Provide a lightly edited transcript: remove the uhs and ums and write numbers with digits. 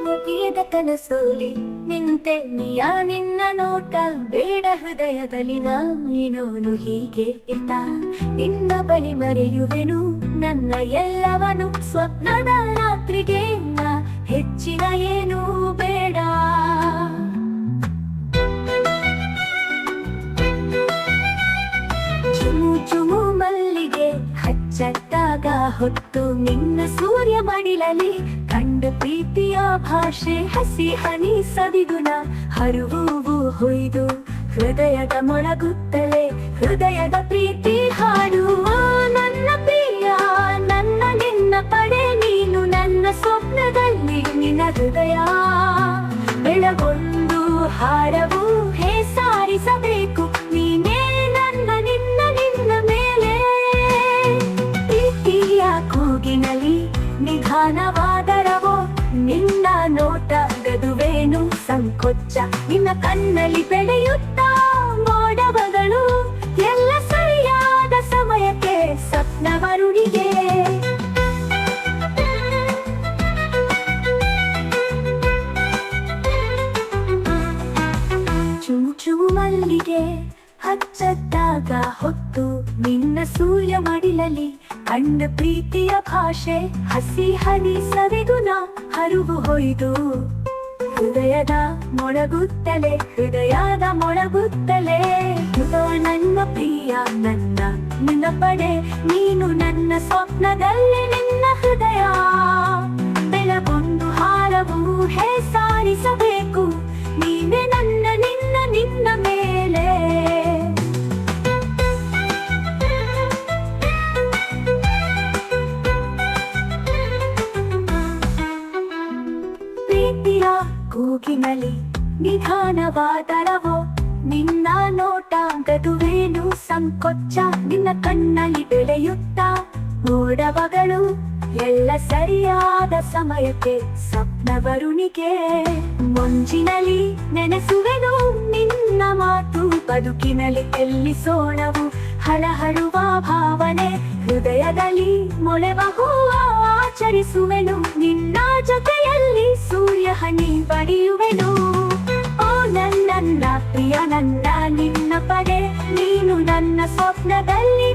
ಮುಗಿಯದ ಕನಸೋಲಿ ನಿಂತೆ ನೀಯಾ ನಿನ್ನ ನೋಟ ಬೇಡ ಹೃದಯದಲ್ಲಿ ನೀನೋನು ಹೀಗೆ ಇದ್ದ ನಿನ್ನ ಬಳಿ ಮರೆಯುವೆನು ನನ್ನ ಎಲ್ಲವನು ಸ್ವಪ್ನದ ರಾತ್ರಿಗೆ ಹೆಚ್ಚಿನ ಏನೂ ಬೇಡ. ಚುಮು ಚುಮು ಮಲ್ಲಿಗೆ ಹಚ್ಚಟ್ಟಾಗ ಹೊತ್ತು ನಿನ್ನ ಸೂರ್ಯ ಮಡಿಲಲ್ಲಿ ಕಂಡ ಪ್ರೀತಿಯ ಭಾಷೆ ಹಸಿ ಹನಿ ಸವಿಗುಣ ಹರಿವು ಹೊಯ್ದು ಹೃದಯದ ಮೊಳಗುತ್ತಲೇ ಹೃದಯದ ಪ್ರೀತಿ ಹಾಡು. ನನ್ನ ಪ್ರಿಯ ನನ್ನ ನಿನ್ನ ಪಡೆ ನೀನು ನನ್ನ ಸ್ವಪ್ನದಲ್ಲಿ ನಿನ್ನ ಹೃದಯ ಬೆಳಗೊಂದು ಹಾರವು ಹೇ ಸಾರಿಸಬೇಕು ನೀನೇ ನನ್ನ ನಿನ್ನ ನಿನ್ನ ಮೇಲೆ. ಪ್ರೀತಿಯ ಕೂಗಿನಲ್ಲಿ ನಿಧಾನವಾದರವೋ ನಿನ್ನ ನೋಟ ಗದುವೇನು ಸಂಕೋಚ ನಿನ್ನ ಕಣ್ಣಲ್ಲಿ ಬೆಳೆಯುತ್ತಾ ಮೋಡಗಳು ಎಲ್ಲ ಸರಿಯಾದ ಸಮಯಕ್ಕೆ ಸ್ವಪ್ನವರುಣಿಗೆ. ಚುಮು ಚುಮು ಮಲ್ಲಿಗೆ ಹಚ್ಚದ್ದಾಗ ಹೊತ್ತು ನಿನ್ನ ಸೂರ್ಯ ಮಡಿಲಲ್ಲಿ ಕಂಡ ಪ್ರೀತಿಯ ಭಾಷೆ ಹಸಿ ಹನಿ ಸವಿಗುಣ ಹರಿವು ಹೊಯ್ದು ಹೃದಯದ ಮೊಳಗುತ್ತಲೇ ಹೃದಯದ ಮೊಳಗುತ್ತಲೇ. ನನ್ನ ಪ್ರಿಯ ನನ್ನ ನಿನ್ನ ಪಡೆ ನೀನು ನನ್ನ ಸ್ವಪ್ನದಲ್ಲಿ ನಿನ್ನ ಹೃದಯ ಬೆಳಗೊಂದು ಹಾರವು ಹೇ ಸಾರಿಸಬೇಕು ನೀನೆ ನನ್ನ ನಿನ್ನ ನಿನ್ನ ಮೇಲೆ. ಪ್ರೀತಿಯ ಕೂಗಿನಲ್ಲಿ ನಿಧಾನವಾದರವೋ ನಿನ್ನ ನೋಟ ಗದುವೇನು ಸಂಕೋಚ ನಿನ್ನ ಕಣ್ಣಲ್ಲಿ ಬೆಳೆಯುತ್ತಾ ಮೋಡಗಳು ಎಲ್ಲ ಸರಿಯಾದ ಸಮಯಕ್ಕೆ ಸ್ವಪ್ನವರುಣಿಗೆ. ಮುಂಜಿನಲ್ಲಿ ನೆನೆಸುವೆನು ನಿನ್ನ ಮಾತು ಬದುಕಿನಲ್ಲಿ ಎಲ್ಲಿ ಸೋಣವು ಹಳಹಳುವ ಭಾವನೆ ಹೃದಯದಲ್ಲಿ ಮೊಳೆವ ಹೂವ ಆಚರಿಸುವೆನು ನಿನ್ನ ಜೊತೆಯಲ್ಲಿ ಸೂರ್ಯ ಹನಿ ಬಡಿಯುವೆನು. ಓ ನನ್ನ ಪ್ರಿಯ ನನ್ನ ನಿನ್ನ ಪಡೆ ನೀನು ನನ್ನ ಸ್ವಪ್ನದಲ್ಲಿ